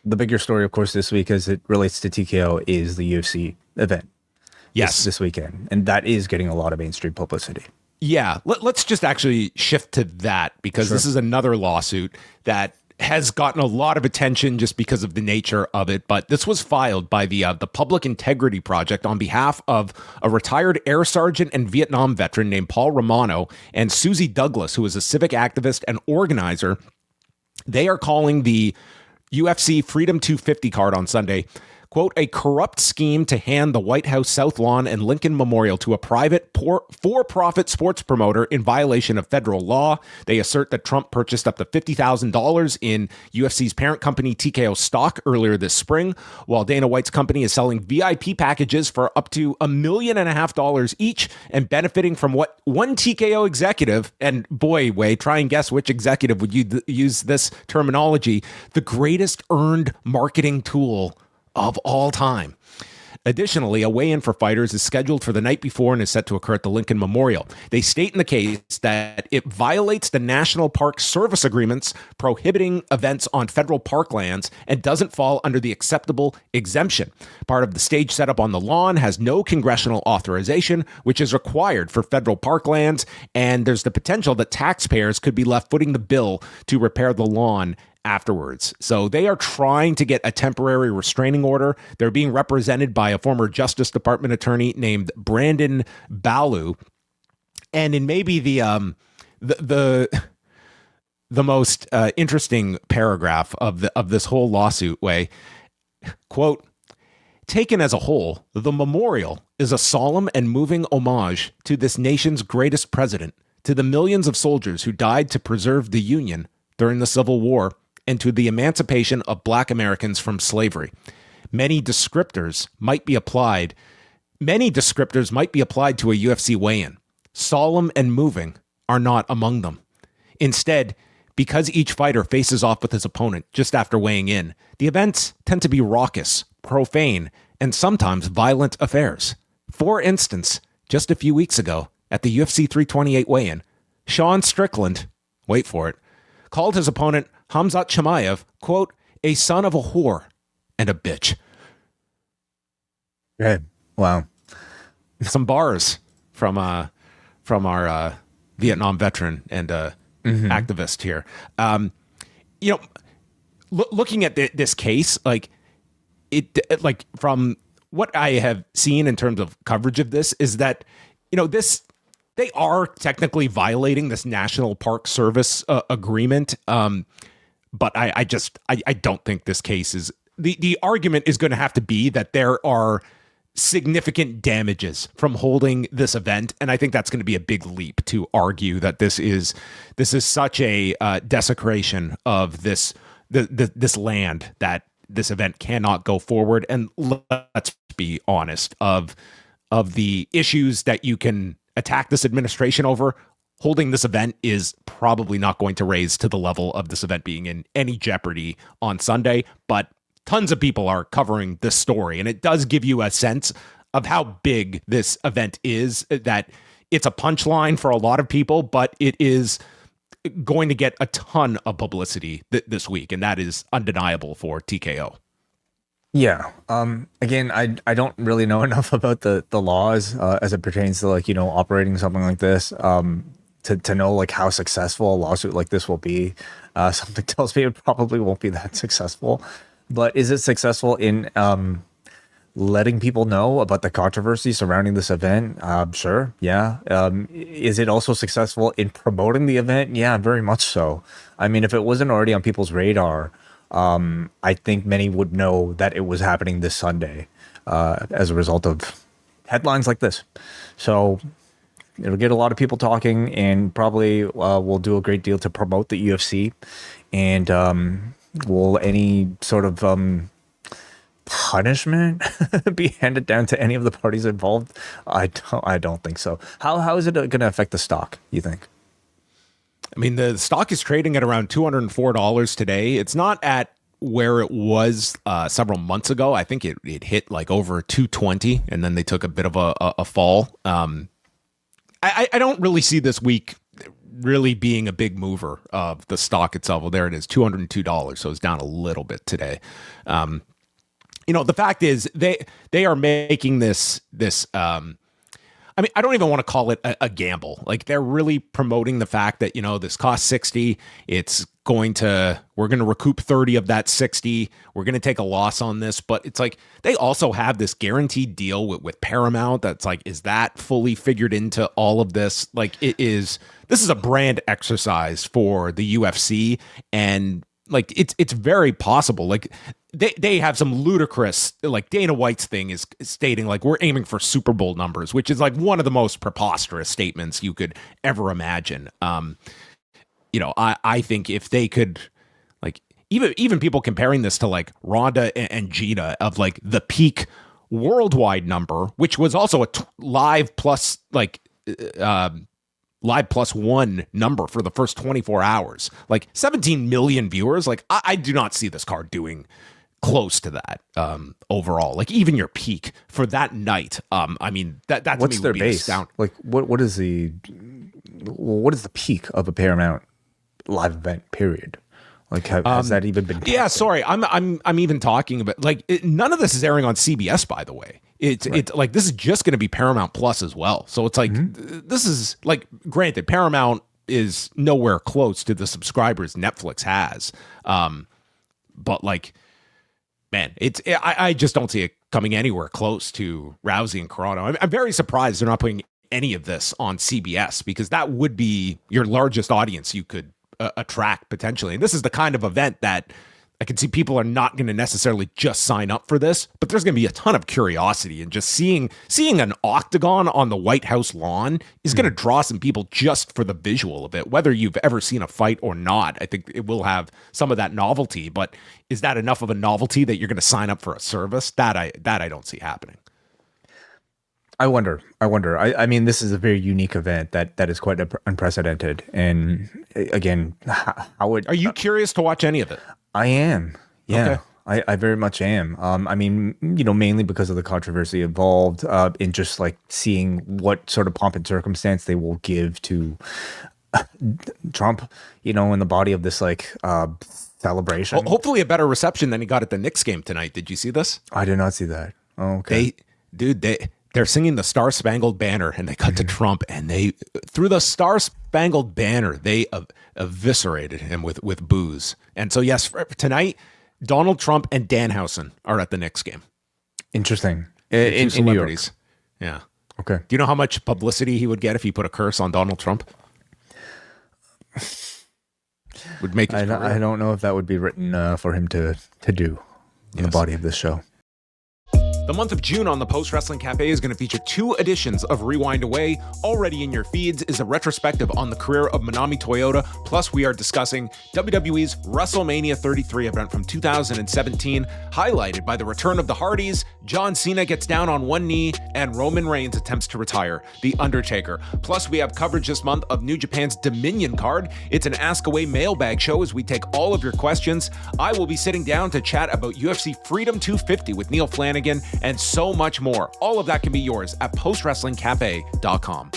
the bigger story, of course, this week as it relates to TKO is the UFC event Yes. this weekend. And that is getting a lot of mainstream publicity. Yeah. Let's just actually shift to that because Sure. this is another lawsuit that has gotten a lot of attention just because of the nature of it. But this was filed by the Public Integrity Project on behalf of a retired air sergeant and Vietnam veteran named Paul Romano and Susie Douglas, who is a civic activist and organizer. They are calling the UFC Freedom 250 card on Sunday, quote, a corrupt scheme to hand the White House South Lawn and Lincoln Memorial to a private for-profit sports promoter in violation of federal law. They assert that Trump purchased up to $50,000 in UFC's parent company TKO stock earlier this spring, while Dana White's company is selling VIP packages for up to $1.5 million each and benefiting from what one TKO executive, and boy, Wei, try and guess which executive would use this terminology, the greatest earned marketing tool of all time. Additionally, a weigh-in for fighters is scheduled for the night before and is set to occur at the Lincoln Memorial. They state in the case that it violates the National Park Service agreements prohibiting events on federal parklands and doesn't fall under the acceptable exemption. Part of the stage setup on the lawn has no congressional authorization, which is required for federal parklands, and there's the potential that taxpayers could be left footing the bill to repair the lawn afterwards. So they are trying to get a temporary restraining order. They're being represented by a former Justice Department attorney named Brandon Balu. And in maybe the most interesting paragraph of this whole lawsuit, way, quote, taken as a whole, the memorial is a solemn and moving homage to this nation's greatest president, to the millions of soldiers who died to preserve the Union during the Civil War, and to the emancipation of Black Americans from slavery. Many descriptors might be applied to a UFC weigh-in. Solemn and moving are not among them. Instead, because each fighter faces off with his opponent just after weighing in, the events tend to be raucous, profane, and sometimes violent affairs. For instance, just a few weeks ago at the UFC 328 weigh-in, Sean Strickland, wait for it, called his opponent Hamzat Chimaev, quote, a son of a whore and a bitch. Right. Wow. Some bars from our Vietnam veteran and activist here. Looking at this case, like from what I have seen in terms of coverage of this, is that they are technically violating this National Park Service agreement. But I don't think this case is the argument is going to have to be that there are significant damages from holding this event. And I think that's going to be a big leap to argue that this is such a desecration of this land that this event cannot go forward. And let's be honest, of the issues that you can attack this administration over, holding this event is probably not going to raise to the level of this event being in any jeopardy on Sunday, but tons of people are covering this story, and it does give you a sense of how big this event is, that it's a punchline for a lot of people, but it is going to get a ton of publicity this week, and that is undeniable for TKO. Yeah. Again, I don't really know enough about the laws as it pertains to operating something like this. To know how successful a lawsuit like this will be. Something tells me it probably won't be that successful. But is it successful in letting people know about the controversy surrounding this event? Sure, yeah. Is it also successful in promoting the event? Yeah, very much so. I mean, if it wasn't already on people's radar, I think many would know that it was happening this Sunday as a result of headlines like this. So it'll get a lot of people talking, and probably will do a great deal to promote the UFC. And will any sort of punishment be handed down to any of the parties involved? I don't think so. How is it going to affect the stock, you think? I mean, the stock is trading at around $204 today. It's not at where it was several months ago. I think it hit over 220, and then they took a bit of a fall. I don't really see this week really being a big mover of the stock itself. Well, there it is, $202. So it's down a little bit today. The fact is they are making this. I don't even want to call it a gamble. Like, they're really promoting the fact that, this costs 60. We're going to recoup 30 of that 60. We're going to take a loss on this. But it's like, they also have this guaranteed deal with Paramount. That's like, is that fully figured into all of this? Like, this is a brand exercise for the UFC. And like, it's very possible. Like, they have some ludicrous, like, Dana White's thing is stating like, we're aiming for Super Bowl numbers, which is like one of the most preposterous statements you could ever imagine. I think if they could, like, even people comparing this to like Ronda and Gina of like the peak worldwide number, which was also a live plus one number for the first 24 hours, like 17 million viewers. Like, I do not see this card doing close to that overall. Like, even your peak for that night. That What's to me their would be base? astounding. Like, what is the peak of a Paramount live event? Period. Like, has that even been tested? Yeah, sorry. I'm even talking about, like, none of this is airing on CBS, by the way. It's like, this is just going to be Paramount Plus as well. So it's like, this is like, granted, Paramount is nowhere close to the subscribers Netflix has. But like, man, I just don't see it coming anywhere close to Rousey and Corrado. I'm very surprised they're not putting any of this on CBS, because that would be your largest audience you could attract potentially. And this is the kind of event that I can see people are not going to necessarily just sign up for this, but there's going to be a ton of curiosity, and just seeing an octagon on the White House lawn is going to draw some people just for the visual of it. Whether you've ever seen a fight or not, I think it will have some of that novelty, but is that enough of a novelty that you're going to sign up for a service? That I don't see happening. I wonder. I mean, this is a very unique event that is quite unprecedented. And again, how would... Are you curious to watch any of it? I am. Yeah, Okay. I very much am. I mean, mainly because of the controversy involved in just like seeing what sort of pomp and circumstance they will give to Trump, in the body of this like celebration. Well, hopefully a better reception than he got at the Knicks game tonight. Did you see this? I did not see that. Oh, okay. They're singing the Star Spangled Banner, and they cut to Trump, and through the Star Spangled Banner, they eviscerated him with booze. And so, yes, for tonight, Donald Trump and Danhausen are at the Knicks game. Interesting. In New York. Yeah. Okay. Do you know how much publicity he would get if he put a curse on Donald Trump? Would make his career. I don't know if that would be written for him to do in the body of this show. The month of June on the Post Wrestling Cafe is going to feature 2 editions of Rewind Away. Already in your feeds is a retrospective on the career of Manami Toyota. Plus, we are discussing WWE's WrestleMania 33 event from 2017, highlighted by the return of the Hardys, John Cena gets down on one knee, and Roman Reigns attempts to retire The Undertaker. Plus, we have coverage this month of New Japan's Dominion card. It's an Ask Away mailbag show as we take all of your questions. I will be sitting down to chat about UFC Freedom 250 with Neil Flanagan, and so much more. All of that can be yours at postwrestlingcafe.com.